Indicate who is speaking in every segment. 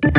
Speaker 1: All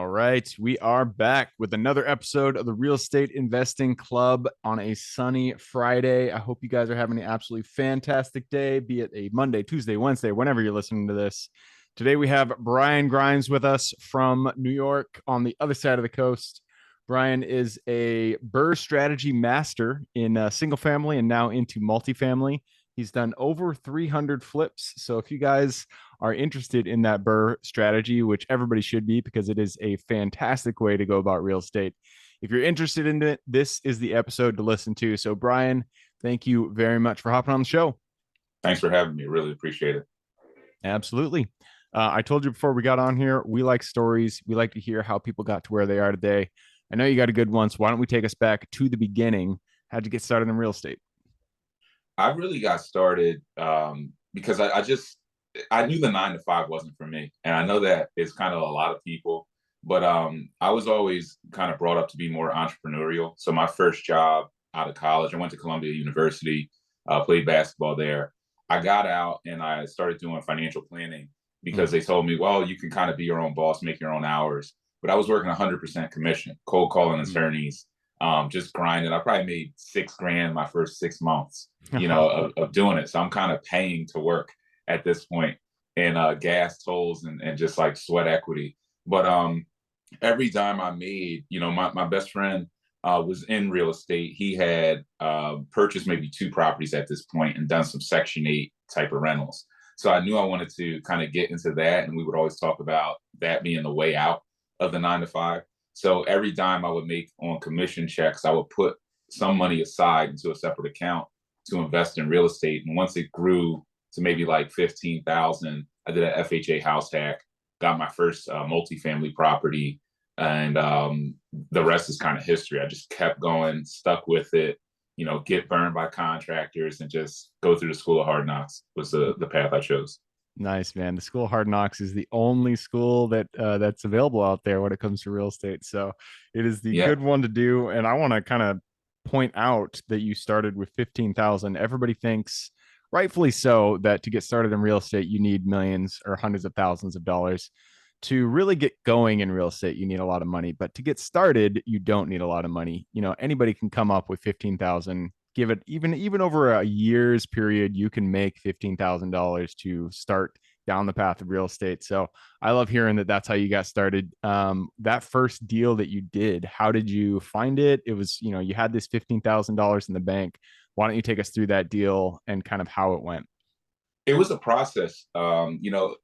Speaker 1: right, we are back with another episode of the Real Estate Investing Club on a sunny Friday. I hope you guys are having an absolutely fantastic day, be it a Monday, Tuesday, Wednesday, whenever you're listening to this. Today we have Brian Grimes with us from New York on the other side of the coast. Brian is a BRRRR strategy master in single family and now into multifamily. He's done over 300 flips. So if you guys are interested in that BRRRR strategy, which everybody should be because it is a fantastic way to go about real estate. If you're interested in it, this is the episode to listen to. So Brian, thank you very much for hopping on the show.
Speaker 2: Thanks for having me. Really appreciate it.
Speaker 1: Absolutely. I told you before we got on here, we like stories. We like to hear how people got to where they are today. I know you got a good one. So why don't we take us back to the beginning? How'd you get started in real estate?
Speaker 2: I really got started because I knew the 9 to 5 wasn't for me. And I know that it's kind of a lot of people, but I was always kind of brought up to be more entrepreneurial. So my first job out of college, I went to Columbia University, played basketball there. I got out and I started doing financial planning because they told me, well, you can kind of be your own boss, make your own hours. But I was working 100% commission, cold calling attorneys, just grinding. I probably made $6,000 my first 6 months, of doing it. So I'm kind of paying to work at this point, and gas tolls and just like sweat equity. But every dime I made, my best friend was in real estate. He had purchased maybe 2 properties at this point and done some Section 8 type of rentals. So I knew I wanted to kind of get into that. And we would always talk about that being the way out of the 9 to 5. So every dime I would make on commission checks, I would put some money aside into a separate account to invest in real estate. And once it grew to maybe like 15,000, I did an FHA house hack, got my first multifamily property, and the rest is kind of history. I just kept going, stuck with it, get burned by contractors and just go through the school of hard knocks was the path I chose.
Speaker 1: Nice, man. The School of Hard Knocks is the only school that that's available out there when it comes to real estate. So it is the good one to do. And I want to kind of point out that you started with 15,000. Everybody thinks, rightfully so, that to get started in real estate, you need millions or hundreds of thousands of dollars. To really get going in real estate, you need a lot of money. But to get started, you don't need a lot of money. Anybody can come up with 15,000. Give it even over a year's period, you can make $15,000 to start down the path of real estate. So I love hearing that that's how you got started. That first deal that you did, how did you find it? It was, you had this $15,000 in the bank. Why don't you take us through that deal and kind of how it went?
Speaker 2: It was a process. I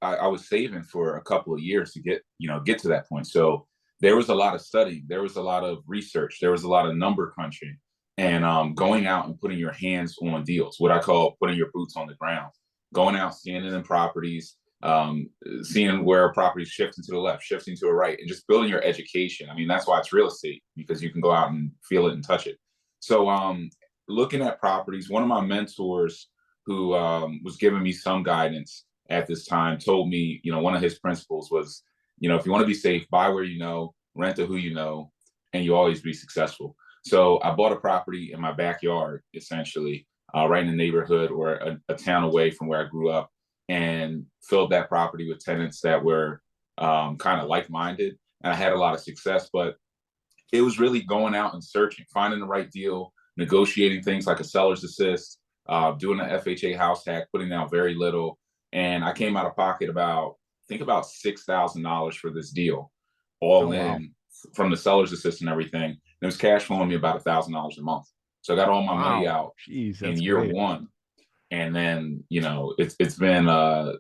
Speaker 2: was saving for a couple of years to get to that point. So there was a lot of studying. There was a lot of research. There was a lot of number crunching. And going out and putting your hands on deals, what I call putting your boots on the ground, going out, standing in properties, seeing where a property is shifting to the left, shifting to the right, and just building your education. I mean, that's why it's real estate, because you can go out and feel it and touch it. So looking at properties, one of my mentors who was giving me some guidance at this time told me, one of his principles was, if you want to be safe, buy where you know, rent to who you know, and you always be successful. So I bought a property in my backyard, essentially, right in the neighborhood or a town away from where I grew up, and filled that property with tenants that were kind of like-minded. And I had a lot of success, but it was really going out and searching, finding the right deal, negotiating things like a seller's assist, doing an FHA house hack, putting down very little. And I came out of pocket about $6,000 for this deal, all in from the seller's assist and everything. It was cash flowing me about $1,000 a month. So I got all my money out in year one. And then, it's been,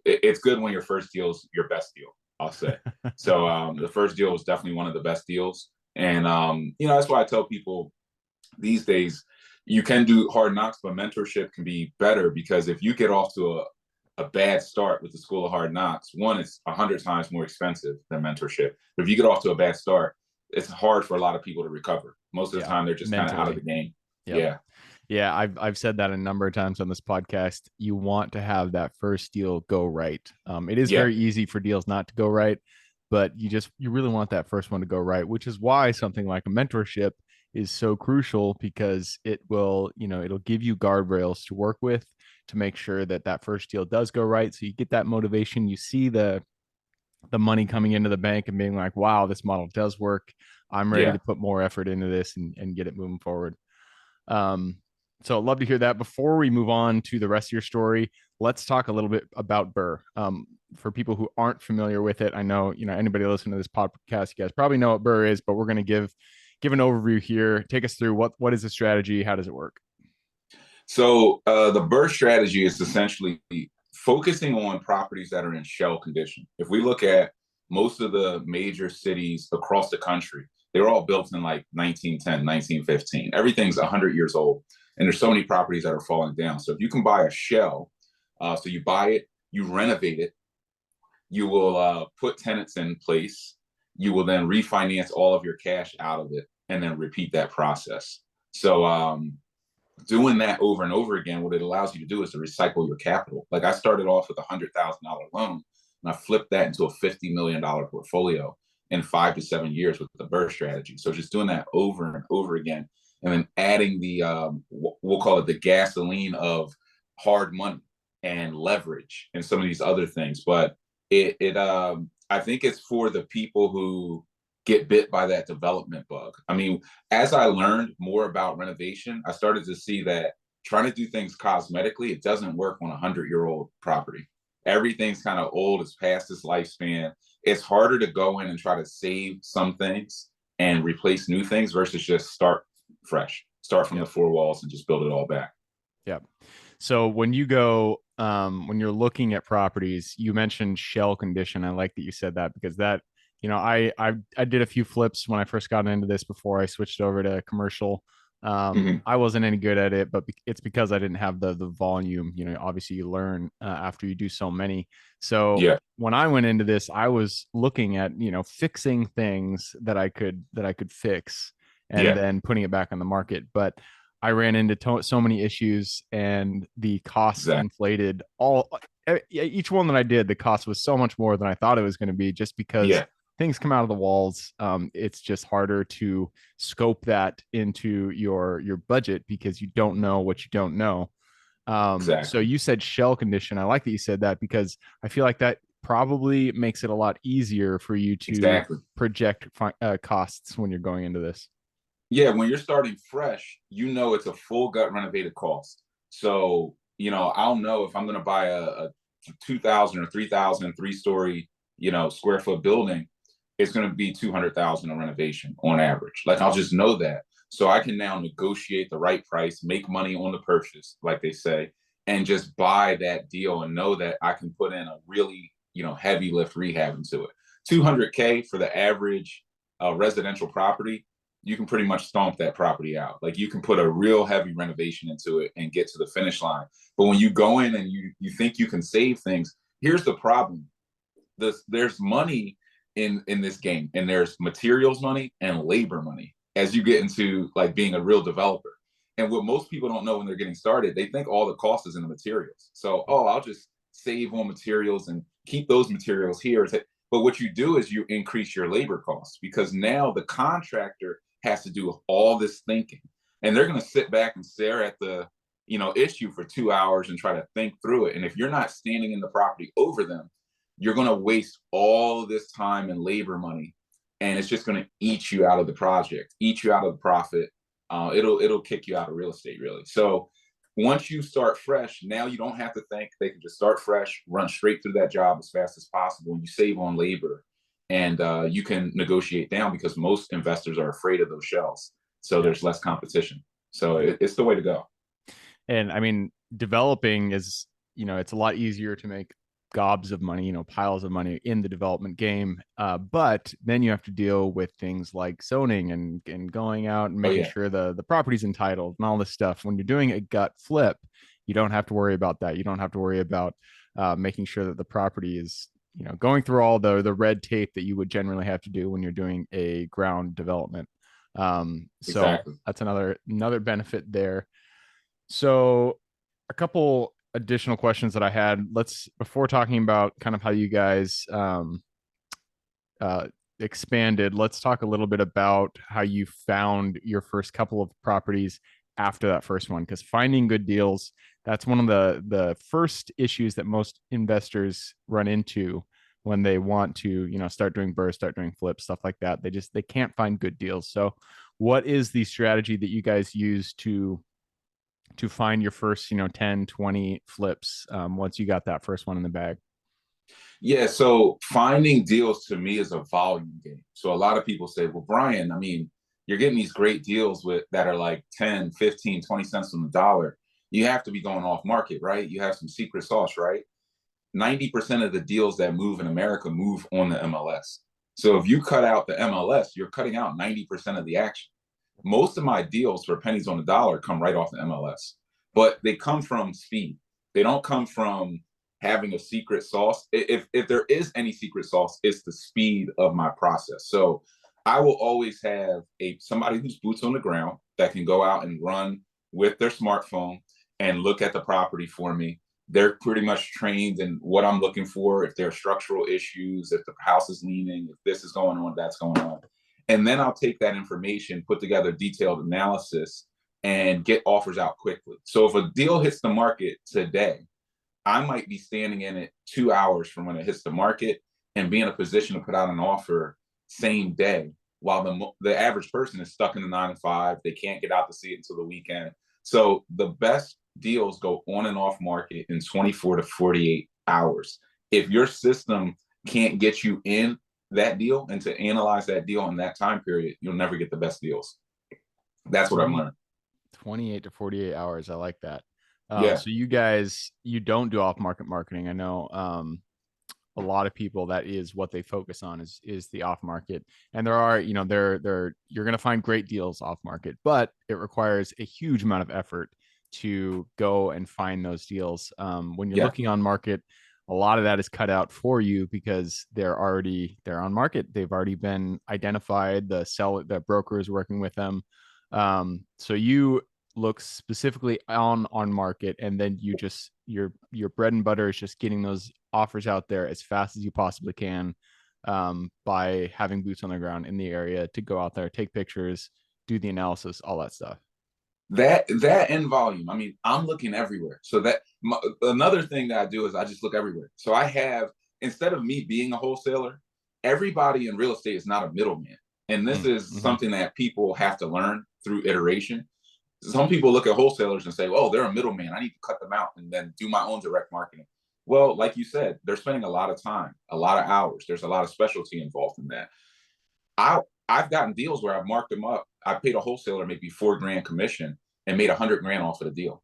Speaker 2: it's good when your first deal is your best deal, I'll say. So the first deal was definitely one of the best deals. And, that's why I tell people these days, you can do hard knocks, but mentorship can be better, because if you get off to a bad start with the School of Hard Knocks, one, it's 100 times more expensive than mentorship. But if you get off to a bad start, it's hard for a lot of people to recover. Most of the time, they're just kind of out of the game.
Speaker 1: Yep. Yeah. I've said that a number of times on this podcast. You want to have that first deal go right. It is very easy for deals not to go right, but you really want that first one to go right, which is why something like a mentorship is so crucial because it will, it'll give you guardrails to work with to make sure that that first deal does go right. So you get that motivation, you see the money coming into the bank and being like, wow, this model does work. I'm ready
Speaker 2: Yeah.
Speaker 1: to put more effort into this and get it moving forward. Um, so I'd love to hear that. Before we move on to the rest of your story, let's talk a little bit about Burr. For people who aren't familiar with it, I know, anybody listening to this podcast, you guys probably know what Burr is, but we're going to give an overview here. Take us through what is the strategy? How does it work?
Speaker 2: So the Burr strategy is essentially focusing on properties that are in shell condition. If we look at most of the major cities across the country, they were all built in like 1910, 1915. Everything's 100 years old. And there's so many properties that are falling down. So if you can buy a shell, so you buy it, you renovate it, you will put tenants in place, you will then refinance all of your cash out of it, and then repeat that process. So doing that over and over again, what it allows you to do is to recycle your capital. Like I started off with $100,000 loan, and I flipped that into a $50 million portfolio in 5 to 7 years with the Burr strategy. So just doing that over and over again, and then adding the we'll call it the gasoline of hard money and leverage and some of these other things. But I think it's for the people who get bit by that development bug. I mean, as I learned more about renovation, I started to see that trying to do things cosmetically, it doesn't work on a 100-year-old property. Everything's kind of old, it's past its lifespan. It's harder to go in and try to save some things and replace new things versus just start fresh, start from the four walls and just build it all back.
Speaker 1: Yeah. So when when you're looking at properties, you mentioned shell condition. I like that you said that because that, I did a few flips when I first got into this before I switched over to commercial. I wasn't any good at it, but it's because I didn't have the volume. Obviously you learn after you do so many. So
Speaker 2: Yeah.
Speaker 1: when I went into this, I was looking at fixing things that I could fix, and
Speaker 2: Yeah.
Speaker 1: then putting it back on the market. But I ran into so many issues, and the costs
Speaker 2: Exactly.
Speaker 1: inflated each one that I did. The cost was so much more than I thought it was going to be, just because
Speaker 2: Yeah.
Speaker 1: things come out of the walls. It's just harder to scope that into your budget because you don't know what you don't know. So
Speaker 2: Exactly.
Speaker 1: you said shell condition. I like that you said that because I feel like that probably makes it a lot easier for you to
Speaker 2: Exactly.
Speaker 1: project costs when you're going into this.
Speaker 2: Yeah, when you're starting fresh, it's a full gut renovated cost. So, I'll know if I'm going to buy a 2,000 or 3,000 3-story, square foot building, it's going to be 200,000 a renovation on average. Like I'll just know that. So I can now negotiate the right price, make money on the purchase, like they say, and just buy that deal and know that I can put in a really, heavy lift rehab into it. 200K for the average residential property, you can pretty much stomp that property out. Like you can put a real heavy renovation into it and get to the finish line. But when you go in and you think you can save things, here's the problem. There's money in this game, and there's materials money and labor money as you get into like being a real developer. And what most people don't know when they're getting started, they think all the cost is in the materials. So, I'll just save on materials and keep those materials here. But what you do is you increase your labor costs, because now the contractor has to do all this thinking, and they're going to sit back and stare at the issue for 2 hours and try to think through it. And if you're not standing in the property over them, you're going to waste all this time and labor money, and it's just going to eat you out of the project, eat you out of the profit. It'll kick you out of real estate, really. So once you start fresh, now you don't have to think. They can just start fresh, run straight through that job as fast as possible, and you save on labor, and you can negotiate down because most investors are afraid of those shells. So there's less competition. So it's the way to go.
Speaker 1: And I mean, developing is, it's a lot easier to make gobs of money, piles of money in the development game. But then you have to deal with things like zoning and going out and
Speaker 2: Oh
Speaker 1: making
Speaker 2: yeah.
Speaker 1: sure the property's entitled and all this stuff. When you're doing a gut flip, you don't have to worry about that. You don't have to worry about making sure that the property is, going through all the red tape that you would generally have to do when you're doing a ground development. So
Speaker 2: Exactly.
Speaker 1: that's another benefit there. So a couple additional questions that I had. Before talking about kind of how you guys uh, expanded, let's talk a little bit about how you found your first couple of properties after that first one, because finding good deals, that's one of the first issues that most investors run into when they want to, start doing bursts, start doing flips, stuff like that. They can't find good deals. So what is the strategy that you guys use to find your first 10, 20 flips, once you got that first one in the bag?
Speaker 2: Yeah, so finding deals to me is a volume game. So a lot of people say, well, Brian, I mean, you're getting these great deals with that are like 10, 15, 20 cents on the dollar. You have to be going off market, right? You have some secret sauce, right? 90% of the deals that move in America move on the MLS. So if you cut out the MLS, you're cutting out 90% of the action. Most of my deals for pennies on the dollar come right off the MLS, but they come from speed. They don't come from having a secret sauce. If there is any secret sauce, it's the speed of my process. So I will always have somebody who's boots on the ground that can go out and run with their smartphone and look at the property for me. They're pretty much trained in what I'm looking for, if there are structural issues, if the house is leaning, if this is going on, that's going on. And then I'll take that information, put together detailed analysis, and get offers out quickly. So if a deal hits the market today, I might be standing in it 2 hours from when it hits the market and be in a position to put out an offer same day, while the average person is stuck in the 9 to 5. They can't get out to see it until the weekend. So the best deals go on and off market in 24 to 48 hours. If your system can't get you in that deal and to analyze that deal in that time period, you'll never get the best deals. That's what I'm learning.
Speaker 1: 28 to 48 hours. I like that.
Speaker 2: Yeah.
Speaker 1: So you guys, you don't do off market marketing. I know a lot of people, that is what they focus on, is the off market. And there are, you're going to find great deals off market, but it requires a huge amount of effort to go and find those deals. When you're looking on market, a lot of that is cut out for you because they're on market. They've already been identified. The broker is working with them. So you look specifically on market, and then you just your bread and butter is just getting those offers out there as fast as you possibly can, by having boots on the ground in the area to go out there, take pictures, do the analysis, all that stuff.
Speaker 2: That in volume. I mean, I'm looking everywhere. So another thing that I do is I just look everywhere. So I have, instead of me being a wholesaler, everybody in real estate is not a middleman. And this is something that people have to learn through iteration. Some people look at wholesalers and say, oh, they're a middleman, I need to cut them out and then do my own direct marketing. Well, like you said, they're spending a lot of time, a lot of hours. There's a lot of specialty involved in that. I've gotten deals where I've marked them up. I paid a wholesaler maybe $4,000 commission and made $100,000 off of the deal.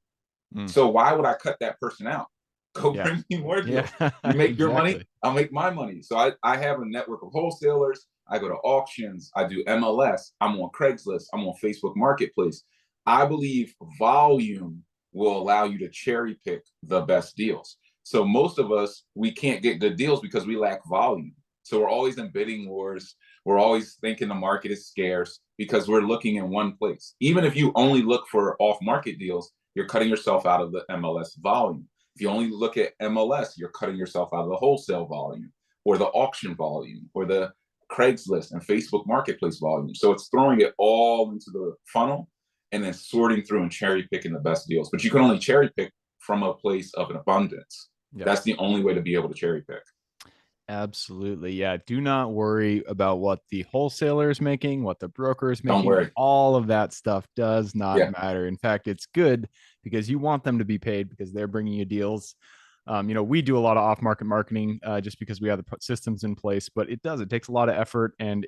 Speaker 2: So why would I cut that person out? Go bring me more deals. You make your money, I'll make my money. So I have a network of wholesalers. I go to auctions. I do MLS. I'm on Craigslist. I'm on Facebook Marketplace. I believe volume will allow you to cherry pick the best deals. So most of us, we can't get good deals because we lack volume. So we're always in bidding wars. We're always thinking the market is scarce because we're looking in one place. Even if you only look for off-market deals, you're cutting yourself out of the MLS volume. If you only look at MLS, you're cutting yourself out of the wholesale volume or the auction volume or the Craigslist and Facebook Marketplace volume. So it's throwing it all into the funnel and then sorting through and cherry picking the best deals. But you can only cherry pick from a place of an abundance. Yep. That's the only way to be able to cherry pick.
Speaker 1: Absolutely. Yeah. Do not worry about what the wholesaler is making, what the broker is making.
Speaker 2: Don't worry.
Speaker 1: All of that stuff does not matter. In fact, it's good because you want them to be paid because they're bringing you deals. We do a lot of off-market marketing just because we have the systems in place, but it takes a lot of effort, and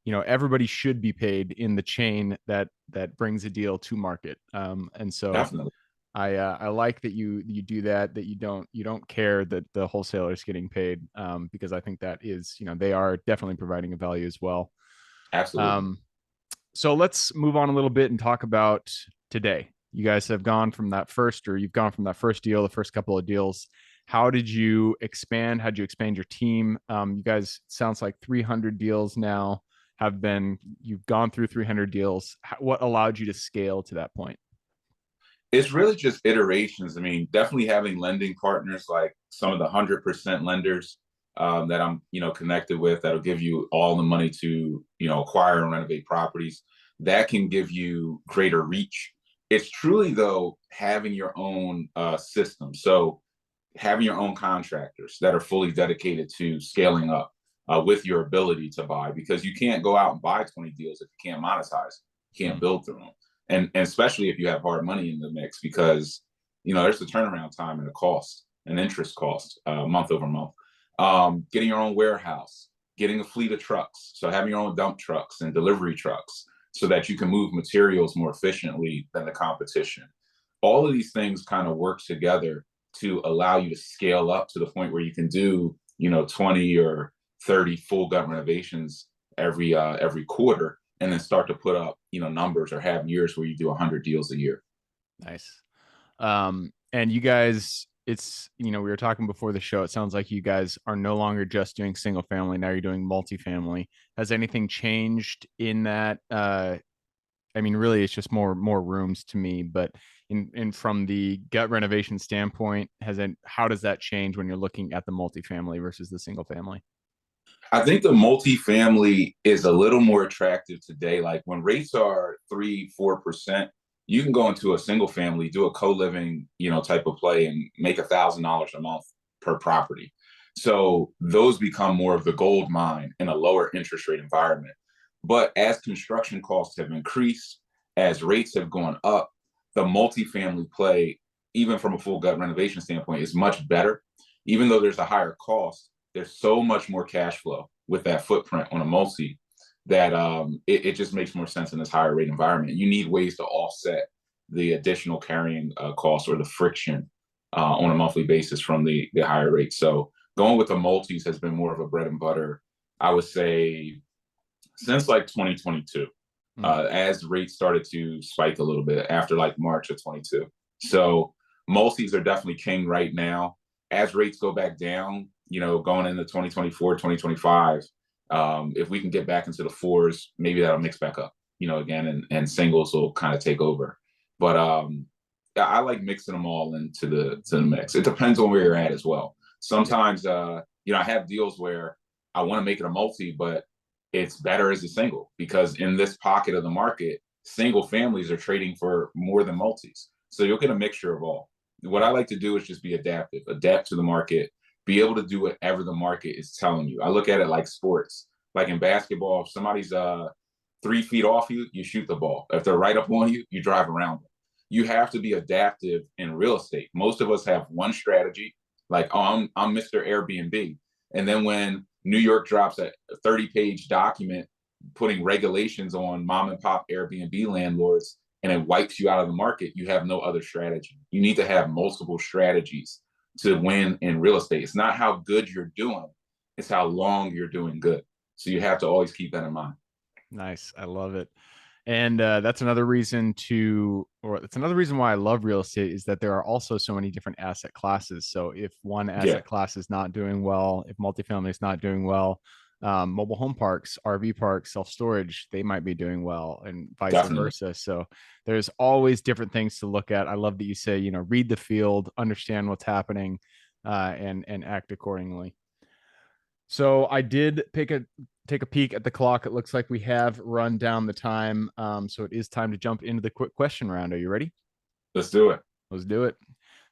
Speaker 1: everybody should be paid in the chain that brings a deal to market. And so
Speaker 2: definitely.
Speaker 1: I like that you do that you don't care that the wholesaler is getting paid, because I think that is, they are definitely providing a value as well.
Speaker 2: Absolutely.
Speaker 1: So let's move on a little bit and talk about today. You guys have gone from that you've gone from that first deal, the first couple of deals. How did you expand? How did you expand your team? You guys, sounds like 300 deals now you've gone through 300 deals. What allowed you to scale to that point?
Speaker 2: It's really just iterations. I mean, definitely having lending partners like some of the 100% lenders. that I'm, connected with, that'll give you all the money to, acquire and renovate properties. That can give you greater reach. It's truly, though, having your own system. So having your own contractors that are fully dedicated to scaling up with your ability to buy, because you can't go out and buy 20 deals if you can't monetize, you can't build through them. And especially if you have hard money in the mix, because, there's a turnaround time and a cost, an interest cost month over month. Getting your own warehouse, getting a fleet of trucks. So having your own dump trucks and delivery trucks so that you can move materials more efficiently than the competition. All of these things kind of work together to allow you to scale up to the point where you can do, 20 or 30 full gut renovations every quarter, and then start to put up, numbers, or have years where you do 100 deals a year.
Speaker 1: Nice. And you guys, it's, we were talking before the show, it sounds like you guys are no longer just doing single family, now you're doing multifamily. Has anything changed in that? I mean, really, it's just more rooms to me, but in from the gut renovation standpoint, how does that change when you're looking at the multifamily versus the single family?
Speaker 2: I think the multifamily is a little more attractive today. Like when rates are 3-4%, you can go into a single family, do a co-living, type of play, and make $1,000 a month per property. So those become more of the gold mine in a lower interest rate environment. But as construction costs have increased, as rates have gone up, the multifamily play, even from a full gut renovation standpoint, is much better. Even though there's a higher cost, there's so much more cash flow with that footprint on a multi that it just makes more sense in this higher rate environment. You need ways to offset the additional carrying costs or the friction on a monthly basis from the higher rates. So going with the multis has been more of a bread and butter, I would say, since like 2022, as rates started to spike a little bit after like March of 22. So multis are definitely king right now. As rates go back down, going into 2024, 2025, if we can get back into the fours, maybe that'll mix back up, again, and singles will kind of take over. But I like mixing them all into the mix. It depends on where you're at as well. Sometimes, I have deals where I want to make it a multi, but it's better as a single, because in this pocket of the market, single families are trading for more than multis. So you'll get a mixture of all. What I like to do is just be adaptive, adapt to the market, be able to do whatever the market is telling you. I look at it like sports. Like in basketball, if somebody's 3 feet off you, you shoot the ball. If they're right up on you, you drive around them. You have to be adaptive in real estate. Most of us have one strategy, like, oh, I'm Mr. Airbnb. And then when New York drops a 30-page document putting regulations on mom and pop Airbnb landlords, and it wipes you out of the market, you have no other strategy. You need to have multiple strategies to win in real estate. It's not how good you're doing, it's how long you're doing good. So you have to always keep that in mind.
Speaker 1: Nice. I love it. And that's another reason why I love real estate, is that there are also so many different asset classes. So if one asset class is not doing well, if multifamily is not doing well, mobile home parks, RV parks, self-storage, they might be doing well, and vice versa. So there's always different things to look at. I love that you say, read the field, understand what's happening, and act accordingly. So I did take a peek at the clock. It looks like we have run down the time. So it is time to jump into the quick question round. Are you ready?
Speaker 2: Let's do it.
Speaker 1: Let's do it.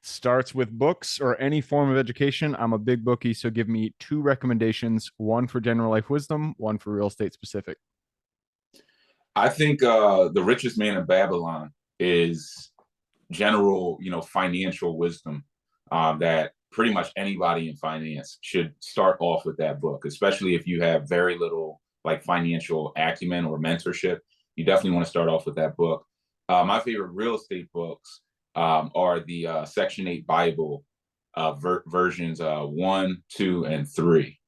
Speaker 1: Starts with books or any form of education. I'm a big bookie, so give me 2 recommendations, one for general life wisdom, one for real estate specific.
Speaker 2: I think The Richest Man in Babylon is general, financial wisdom that pretty much anybody in finance should start off with that book, especially if you have very little like financial acumen or mentorship. You definitely want to start off with that book. My favorite real estate books are the Section 8 Bible versions 1, 2, and 3.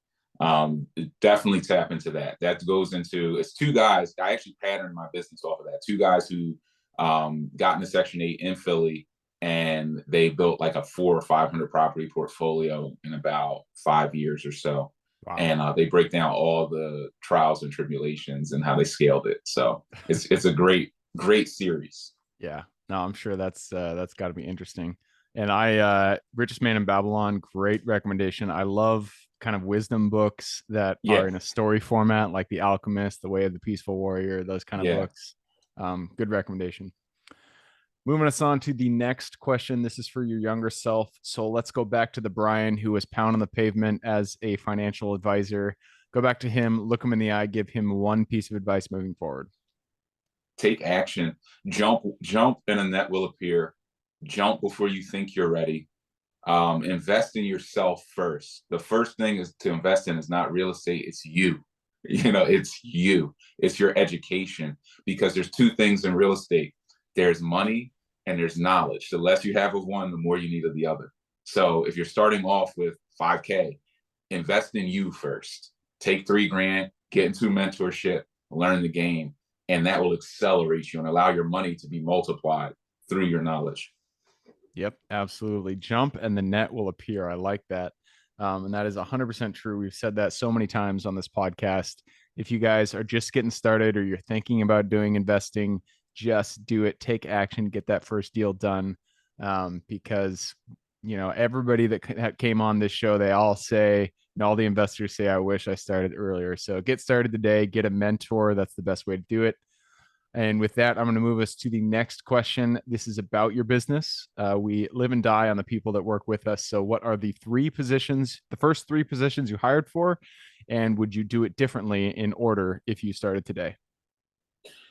Speaker 2: Definitely tap into that. That goes into, it's 2 guys. I actually patterned my business off of that. 2 guys who got into Section 8 in Philly, and they built like a 400 or 500 property portfolio in about 5 years or so. Wow. And they break down all the trials and tribulations and how they scaled it. So it's a great series.
Speaker 1: Yeah, no, I'm sure that's got to be interesting. And Richest Man in Babylon, great recommendation. I love kind of wisdom books that are
Speaker 2: Yeah,
Speaker 1: in a story format, like The Alchemist, The Way of the Peaceful Warrior, those kind of
Speaker 2: yeah.
Speaker 1: books. Good recommendation. Moving us on to the next question. This is for your younger self. So let's go back to the Brian who was pounding the pavement as a financial advisor. Go back to him, look him in the eye, give him one piece of advice moving forward.
Speaker 2: Take action. Jump, and a net will appear. Jump before you think you're ready. Invest in yourself first. The first thing is to invest in is not real estate, it's you. It's you. It's your education, because there's two things in real estate. There's money and there's knowledge. The less you have of one, the more you need of the other. So if you're starting off with 5K, invest in you first. Take $3,000, get into mentorship, learn the game, and that will accelerate you and allow your money to be multiplied through your knowledge.
Speaker 1: Yep, absolutely. Jump and the net will appear. I like that. And that is 100% true. We've said that so many times on this podcast. If you guys are just getting started or you're thinking about doing investing, just do it. Take action. Get that first deal done. Because, everybody that came on this show, they all say, and all the investors say, I wish I started earlier. So get started today. Get a mentor. That's the best way to do it. And with that, I'm going to move us to the next question. This is about your business. We live and die on the people that work with us. So, what are the first three positions you hired for? And would you do it differently in order if you started today?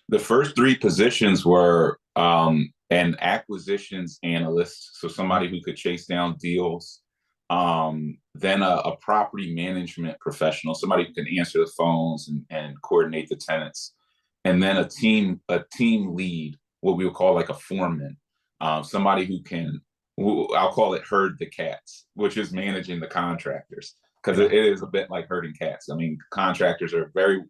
Speaker 2: The first three positions were an acquisitions analyst, so somebody who could chase down deals. Then a property management professional, somebody who can answer the phones and coordinate the tenants, and then a team lead, what we would call like a foreman, somebody I'll call it herd the cats, which is managing the contractors, because it is a bit like herding cats. I mean, contractors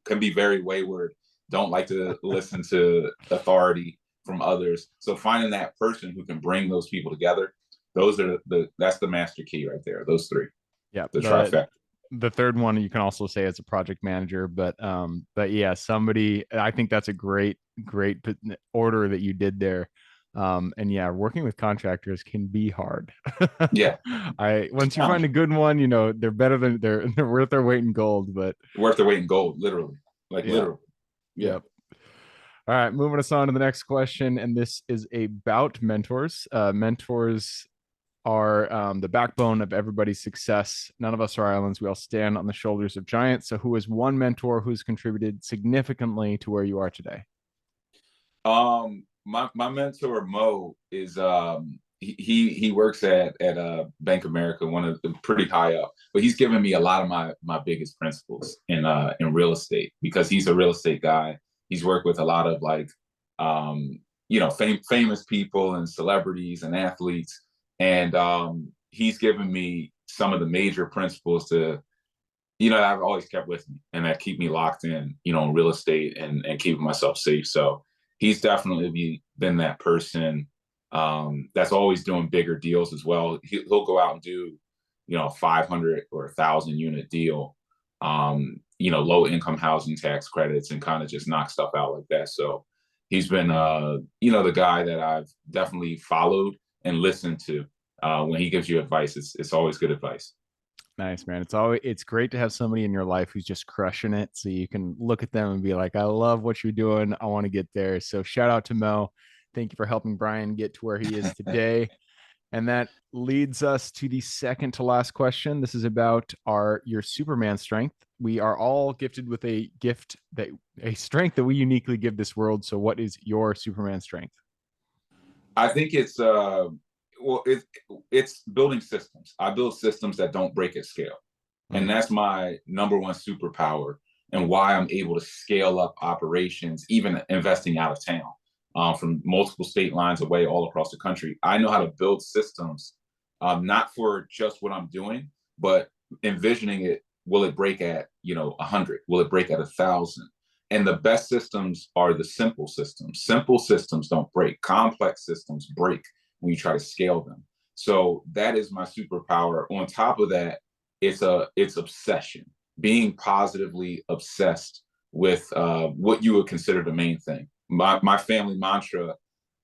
Speaker 2: can be very wayward, don't like to listen to authority from others. So finding that person who can bring those people together, that's the master key right there. Those three,
Speaker 1: Yeah,
Speaker 2: the trifecta.
Speaker 1: The third one you can also say as a project manager, but yeah, somebody. I think that's a great order that you did there. And yeah, working with contractors can be hard.
Speaker 2: Yeah,
Speaker 1: once you find a good one, they're better than they're worth their weight in gold. But
Speaker 2: worth their weight in gold, literally,
Speaker 1: yeah.
Speaker 2: literally. Yeah.
Speaker 1: Yep. All right, moving us on to the next question, and this is about mentors. Mentors are the backbone of everybody's success. None of us are islands. We all stand on the shoulders of giants. So, who is one mentor who's contributed significantly to where you are today?
Speaker 2: My mentor Mo is he works at Bank of America, one of the pretty high up, but he's given me a lot of my biggest principles in real estate, because he's a real estate guy. He's worked with a lot of famous people and celebrities and athletes, and he's given me some of the major principles that I've always kept with me and that keep me locked in, in real estate and keeping myself safe. So he's definitely been that person that's always doing bigger deals as well. He'll go out and do, 500 or 1,000 unit deal, low income housing tax credits, and kind of just knock stuff out like that. So he's been, the guy that I've definitely followed and listened to. When he gives you advice, it's always good advice.
Speaker 1: Nice, man. It's great to have somebody in your life who's just crushing it. So you can look at them and be like, I love what you're doing. I want to get there. So shout out to Mo. Thank you for helping Brian get to where he is today. And that leads us to the second to last question. This is about your Superman strength. We are all gifted with a strength that we uniquely give this world. So what is your Superman strength?
Speaker 2: I think it's it's building systems. I build systems that don't break at scale. And that's my number one superpower, and why I'm able to scale up operations, even investing out of town, from multiple state lines away all across the country. I know how to build systems, not for just what I'm doing, but envisioning it. Will it break at 100? Will it break at 1,000? And the best systems are the simple systems. Simple systems don't break. Complex systems break when you try to scale them. So that is my superpower. On top of that, it's obsession, being positively obsessed with what you would consider the main thing. My family mantra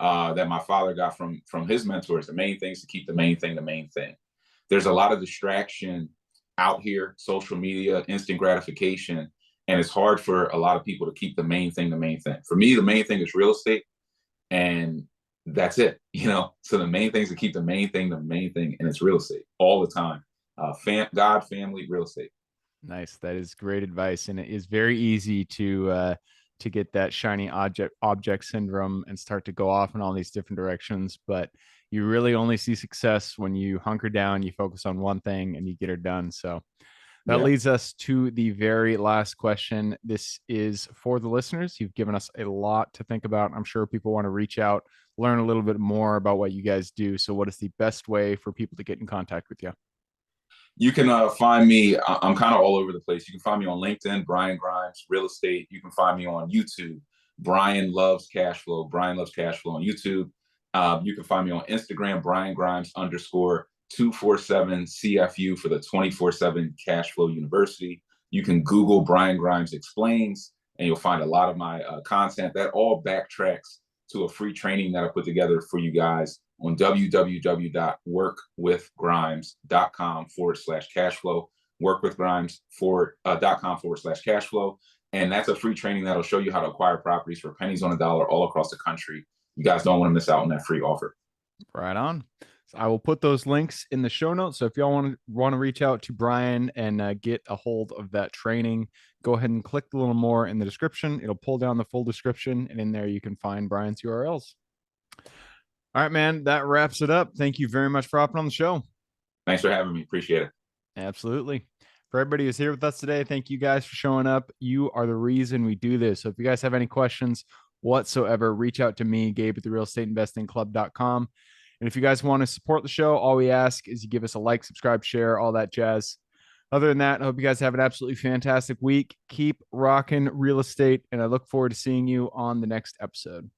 Speaker 2: that my father got from his mentors. The main thing is to keep the main thing the main thing. There's a lot of distraction out here, social media, instant gratification, and it's hard for a lot of people to keep the main thing the main thing. For me, the main thing is real estate, and that's it. So the main thing is to keep the main thing, and it's real estate all the time. God, family, real estate.
Speaker 1: Nice. That is great advice, and it is very easy to get that shiny object syndrome and start to go off in all these different directions. But you really only see success when you hunker down, you focus on one thing, and you get it done. So that leads us to the very last question. This is for the listeners. You've given us a lot to think about. I'm sure people want to reach out, learn a little bit more about what you guys do. So what is the best way for people to get in contact with you?
Speaker 2: You can find me. I'm kind of all over the place. You can find me on LinkedIn, Brian Grimes Real Estate. You can find me on YouTube, Brian Loves Cash Flow. Brian Loves Cash Flow on YouTube. You can find me on Instagram, Brian Grimes _247 CFU for the 24/7 Cash Flow University. You can Google Brian Grimes Explains, and you'll find a lot of my content that all backtracks to a free training that I put together for you guys on www.workwithgrimes.com/cashflow, workwithgrimes.com/cashflow. And that's a free training that'll show you how to acquire properties for pennies on a dollar all across the country. You guys don't want to miss out on that free offer.
Speaker 1: Right on. So I will put those links in the show notes. So if y'all want to reach out to Brian and get a hold of that training, go ahead and click a little more in the description. It'll pull down the full description, and in there you can find Brian's URLs. All right, man, that wraps it up. Thank you very much for hopping on the show.
Speaker 2: Thanks for having me. Appreciate it.
Speaker 1: Absolutely. For everybody who's here with us today, thank you guys for showing up. You are the reason we do this. So if you guys have any questions whatsoever, reach out to me, Gabe at therealestateinvestingclub.com. And if you guys want to support the show, all we ask is you give us a like, subscribe, share, all that jazz. Other than that, I hope you guys have an absolutely fantastic week. Keep rocking real estate, and I look forward to seeing you on the next episode.